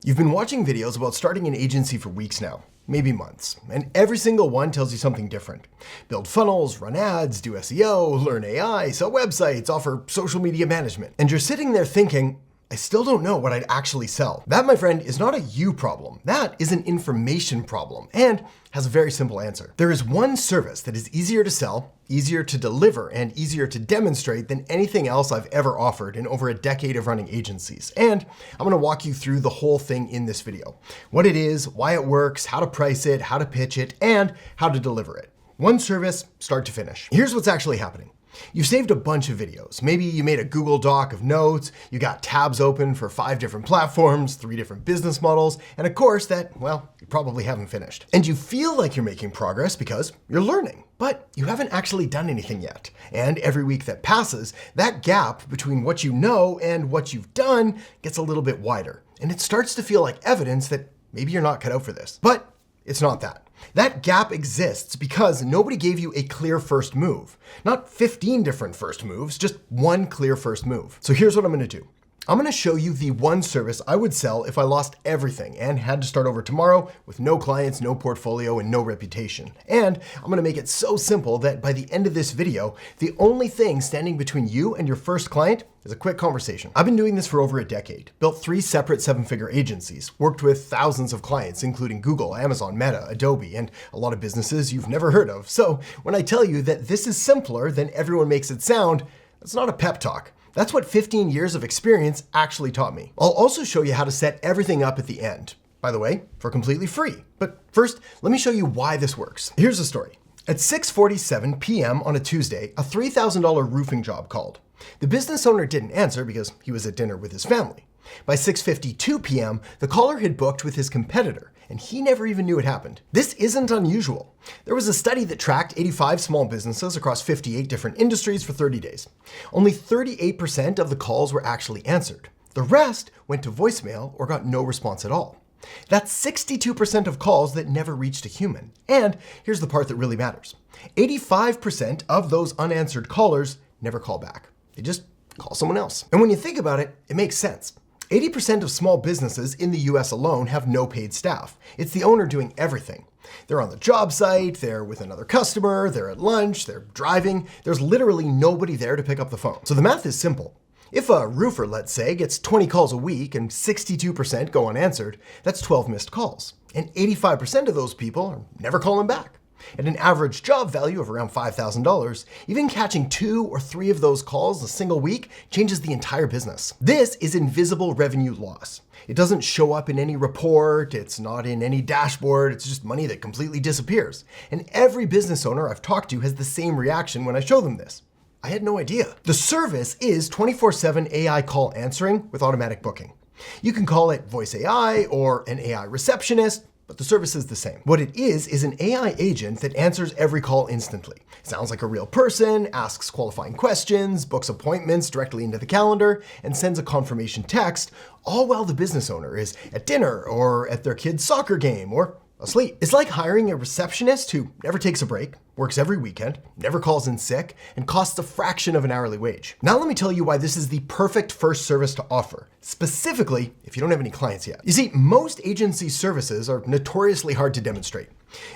You've been watching videos about starting an agency for weeks now, maybe months, and every single one tells you something different. Build funnels, run ads, do SEO, learn AI, sell websites, offer social media management. And you're sitting there thinking, I still don't know what I'd actually sell. That, my friend, is not a you problem. That is an information problem and has a very simple answer. There is one service that is easier to sell, easier to deliver, and easier to demonstrate than anything else I've ever offered in over a decade of running agencies. And I'm gonna walk you through the whole thing in this video. What it is, why it works, how to price it, how to pitch it, and how to deliver it. One service, start to finish. Here's what's actually happening. You saved a bunch of videos. Maybe you made a Google Doc of notes, you got tabs open for 5 different platforms, 3 different business models, and a course that, well, you probably haven't finished. And you feel like you're making progress because you're learning, but you haven't actually done anything yet. And every week that passes, that gap between what you know and what you've done gets a little bit wider. And it starts to feel like evidence that maybe you're not cut out for this. But it's not that. That gap exists because nobody gave you a clear first move. Not 15 different first moves, just one clear first move. So here's what I'm gonna do. I'm gonna show you the one service I would sell if I lost everything and had to start over tomorrow with no clients, no portfolio, and no reputation. And I'm gonna make it so simple that by the end of this video, the only thing standing between you and your first client is a quick conversation. I've been doing this for over a decade, built 3 separate 7-figure agencies, worked with thousands of clients, including Google, Amazon, Meta, Adobe, and a lot of businesses you've never heard of. So when I tell you that this is simpler than everyone makes it sound, that's not a pep talk. That's what 15 years of experience actually taught me. I'll also show you how to set everything up at the end. By the way, for completely free. But first, let me show you why this works. Here's the story. At 6:47 p.m. on a Tuesday, a $3,000 roofing job called. The business owner didn't answer because he was at dinner with his family. By 6:52 p.m., the caller had booked with his competitor, and he never even knew it happened. This isn't unusual. There was a study that tracked 85 small businesses across 58 different industries for 30 days. Only 38% of the calls were actually answered. The rest went to voicemail or got no response at all. That's 62% of calls that never reached a human. And here's the part that really matters. 85% of those unanswered callers never call back. They just call someone else. And when you think about it, it makes sense. 80% of small businesses in the US alone have no paid staff. It's the owner doing everything. They're on the job site, they're with another customer, they're at lunch, they're driving. There's literally nobody there to pick up the phone. So the math is simple. If a roofer, let's say, gets 20 calls a week and 62% go unanswered, that's 12 missed calls. And 85% of those people are never calling back. At an average job value of around $5,000, even catching 2 or 3 of those calls a single week changes the entire business. This is invisible revenue loss. It doesn't show up in any report, it's not in any dashboard, it's just money that completely disappears. And every business owner I've talked to has the same reaction when I show them this. I had no idea. The service is 24/7 AI call answering with automatic booking. You can call it voice AI or an AI receptionist, but the service is the same. What it is an AI agent that answers every call instantly. Sounds like a real person, asks qualifying questions, books appointments directly into the calendar, and sends a confirmation text, all while the business owner is at dinner or at their kid's soccer game or asleep. It's like hiring a receptionist who never takes a break, works every weekend, never calls in sick, and costs a fraction of an hourly wage. Now let me tell you why this is the perfect first service to offer, specifically if you don't have any clients yet. You see, most agency services are notoriously hard to demonstrate.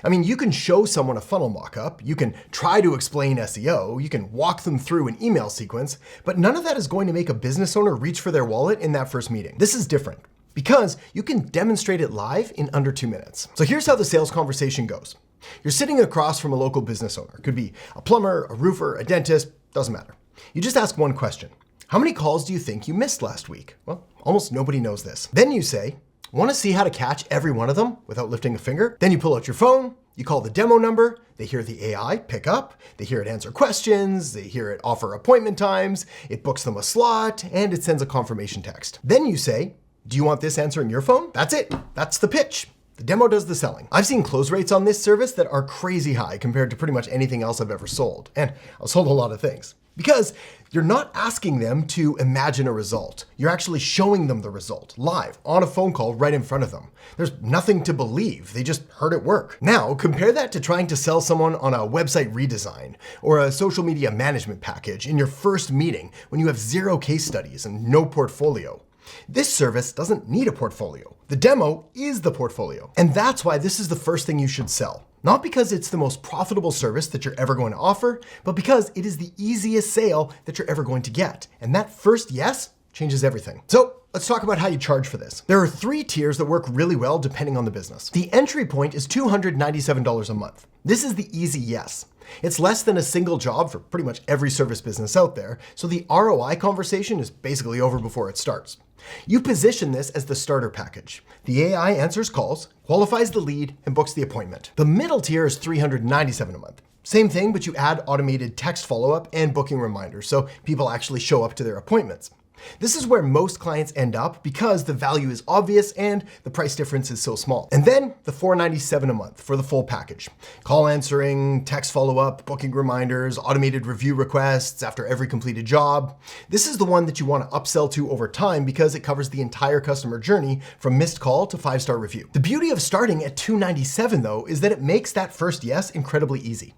I mean, you can show someone a funnel mock-up, you can try to explain SEO, you can walk them through an email sequence, but none of that is going to make a business owner reach for their wallet in that first meeting. This is different, because you can demonstrate it live in under 2 minutes. So here's how the sales conversation goes. You're sitting across from a local business owner. Could be a plumber, a roofer, a dentist, doesn't matter. You just ask one question. How many calls do you think you missed last week? Well, almost nobody knows this. Then you say, want to see how to catch every one of them without lifting a finger? Then you pull out your phone, you call the demo number, they hear the AI pick up, they hear it answer questions, they hear it offer appointment times, it books them a slot, and it sends a confirmation text. Then you say, do you want this answering your phone? That's it. That's the pitch. The demo does the selling. I've seen close rates on this service that are crazy high compared to pretty much anything else I've ever sold. And I've sold a lot of things. Because you're not asking them to imagine a result. You're actually showing them the result live on a phone call right in front of them. There's nothing to believe. They just heard it work. Now, compare that to trying to sell someone on a website redesign or a social media management package in your first meeting when you have 0 case studies and no portfolio. This service doesn't need a portfolio. The demo is the portfolio. And that's why this is the first thing you should sell. Not because it's the most profitable service that you're ever going to offer, but because it is the easiest sale that you're ever going to get. And that first yes changes everything. So let's talk about how you charge for this. There are 3 tiers that work really well depending on the business. The entry point is $297 a month. This is the easy yes. It's less than a single job for pretty much every service business out there, so the ROI conversation is basically over before it starts. You position this as the starter package. The AI answers calls, qualifies the lead, and books the appointment. The middle tier is $397 a month. Same thing, but you add automated text follow-up and booking reminders, so people actually show up to their appointments. This is where most clients end up because the value is obvious and the price difference is so small. And then the $497 a month for the full package. Call answering, text follow-up, booking reminders, automated review requests after every completed job. This is the one that you want to upsell to over time because it covers the entire customer journey from missed call to 5-star review. The beauty of starting at $297 though is that it makes that first yes incredibly easy.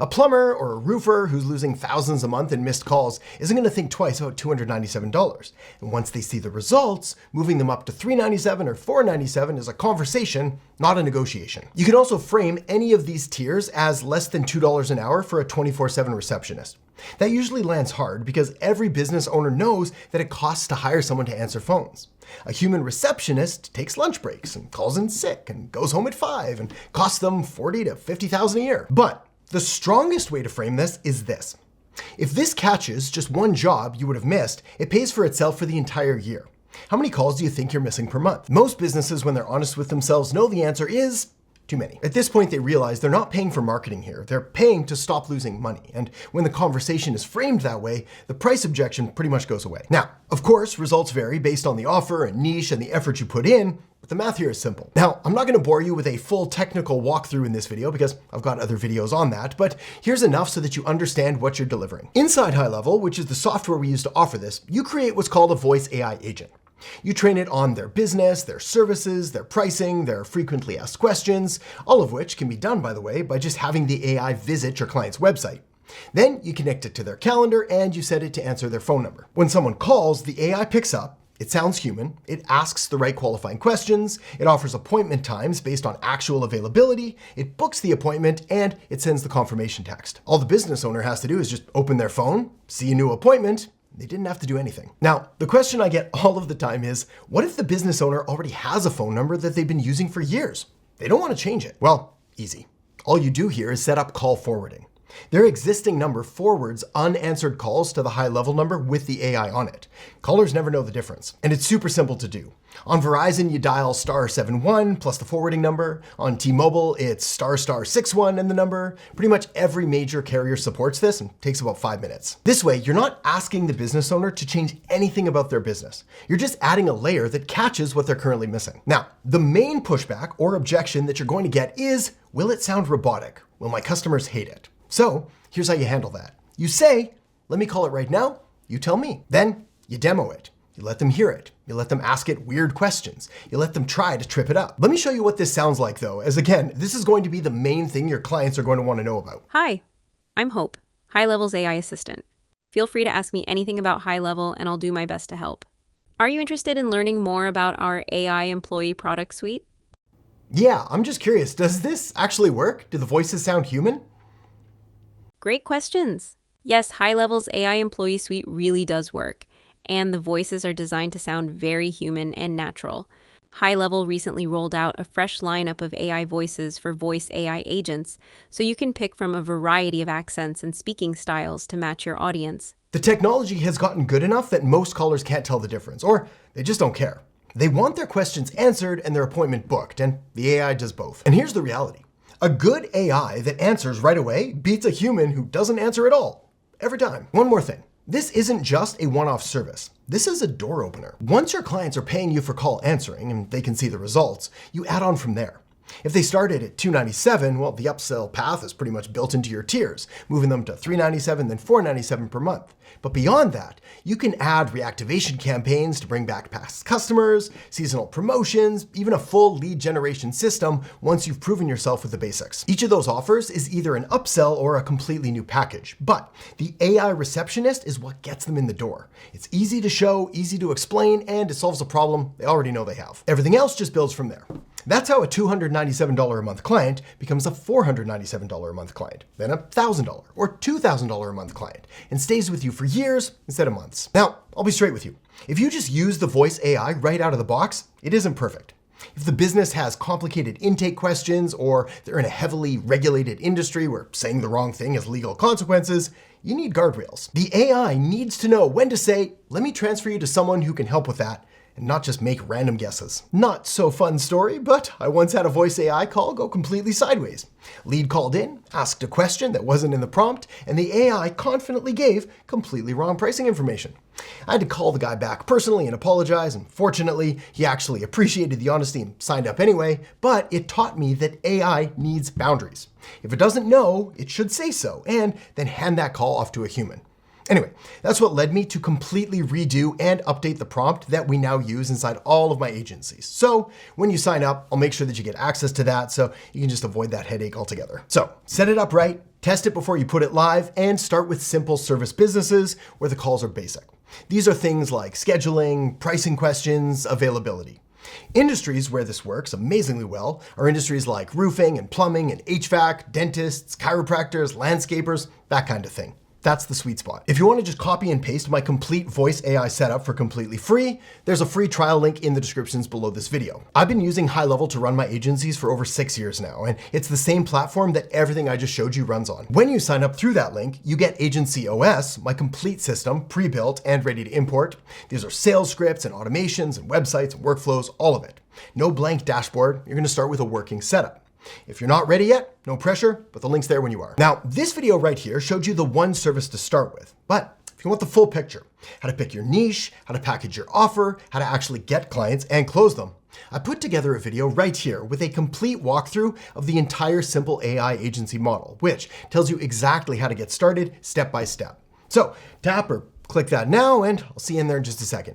A plumber or a roofer who's losing thousands a month in missed calls isn't going to think twice about $297. And once they see the results, moving them up to $397 or $497 is a conversation, not a negotiation. You can also frame any of these tiers as less than $2 an hour for a 24/7 receptionist. That usually lands hard because every business owner knows that it costs to hire someone to answer phones. A human receptionist takes lunch breaks and calls in sick and goes home at 5 and costs them $40,000 to $50,000 a year. But the strongest way to frame this is this. If this catches just one job you would have missed, it pays for itself for the entire year. How many calls do you think you're missing per month? Most businesses, when they're honest with themselves, know the answer is too many. At this point, they realize they're not paying for marketing here. They're paying to stop losing money. And when the conversation is framed that way, the price objection pretty much goes away. Now, of course, results vary based on the offer and niche and the effort you put in, but the math here is simple. Now, I'm not going to bore you with a full technical walkthrough in this video because I've got other videos on that, but here's enough so that you understand what you're delivering. Inside High Level, which is the software we use to offer this, you create what's called a voice AI agent. You train it on their business, their services, their pricing, their frequently asked questions, all of which can be done, by the way, by just having the AI visit your client's website. Then you connect it to their calendar and you set it to answer their phone number. When someone calls, the AI picks up, it sounds human, it asks the right qualifying questions, it offers appointment times based on actual availability, it books the appointment, and it sends the confirmation text. All the business owner has to do is just open their phone, see a new appointment. They didn't have to do anything. Now, the question I get all of the time is, what if the business owner already has a phone number that they've been using for years? They don't want to change it. Well, easy. All you do here is set up call forwarding. Their existing number forwards unanswered calls to the high-level number with the AI on it. Callers never know the difference, and it's super simple to do. On Verizon, you dial *71 plus the forwarding number. On T-Mobile, it's *61 and the number. Pretty much every major carrier supports this and takes about 5 minutes. This way, you're not asking the business owner to change anything about their business. You're just adding a layer that catches what they're currently missing. Now, the main pushback or objection that you're going to get is, will it sound robotic? Will my customers hate it? So here's how you handle that. You say, let me call it right now, you tell me. Then you demo it. You let them hear it. You let them ask it weird questions. You let them try to trip it up. Let me show you what this sounds like though, as again, this is going to be the main thing your clients are going to want to know about. Hi, I'm Hope, High Level's AI assistant. Feel free to ask me anything about High Level and I'll do my best to help. Are you interested in learning more about our AI employee product suite? Yeah, I'm just curious, does this actually work? Do the voices sound human? Great questions. Yes, High Level's AI employee suite really does work, and the voices are designed to sound very human and natural. High Level recently rolled out a fresh lineup of AI voices for voice AI agents, so you can pick from a variety of accents and speaking styles to match your audience. The technology has gotten good enough that most callers can't tell the difference, or they just don't care. They want their questions answered and their appointment booked, and the AI does both. And here's the reality. A good AI that answers right away beats a human who doesn't answer at all, every time. One more thing. This isn't just a one-off service. This is a door opener. Once your clients are paying you for call answering and they can see the results, you add on from there. If they started at $297, well, the upsell path is pretty much built into your tiers, moving them to $397, then $497 per month. But beyond that, you can add reactivation campaigns to bring back past customers, seasonal promotions, even a full lead generation system once you've proven yourself with the basics. Each of those offers is either an upsell or a completely new package, but the AI Receptionist is what gets them in the door. It's easy to show, easy to explain, and it solves a problem they already know they have. Everything else just builds from there. That's how a $297 a month client becomes a $497 a month client, then a $1,000 or $2,000 a month client, and stays with you for years instead of months. Now, I'll be straight with you. If you just use the voice AI right out of the box, it isn't perfect. If the business has complicated intake questions, or they're in a heavily regulated industry where saying the wrong thing has legal consequences, you need guardrails. The AI needs to know when to say, let me transfer you to someone who can help with that, and not just make random guesses. Not so fun story, but I once had a voice AI call go completely sideways. Lead called in, asked a question that wasn't in the prompt, and the AI confidently gave completely wrong pricing information. I had to call the guy back personally and apologize, and fortunately, he actually appreciated the honesty and signed up anyway, but it taught me that AI needs boundaries. If it doesn't know, it should say so, and then hand that call off to a human. Anyway, that's what led me to completely redo and update the prompt that we now use inside all of my agencies. So when you sign up, I'll make sure that you get access to that so you can just avoid that headache altogether. So set it up right, test it before you put it live, and start with simple service businesses where the calls are basic. These are things like scheduling, pricing questions, availability. Industries where this works amazingly well are industries like roofing and plumbing and HVAC, dentists, chiropractors, landscapers, that kind of thing. That's the sweet spot. If you want to just copy and paste my complete voice AI setup for completely free, there's a free trial link in the descriptions below this video. I've been using High Level to run my agencies for over 6 years now, and it's the same platform that everything I just showed you runs on. When you sign up through that link, you get Agency OS, my complete system, pre-built and ready to import. These are sales scripts and automations and websites and workflows, all of it. No blank dashboard, you're gonna start with a working setup. If you're not ready yet, no pressure, but the link's there when you are. Now, this video right here showed you the one service to start with, but if you want the full picture, how to pick your niche, how to package your offer, how to actually get clients and close them, I put together a video right here with a complete walkthrough of the entire simple AI agency model, which tells you exactly how to get started step by step. So tap or click that now, and I'll see you in there in just a second.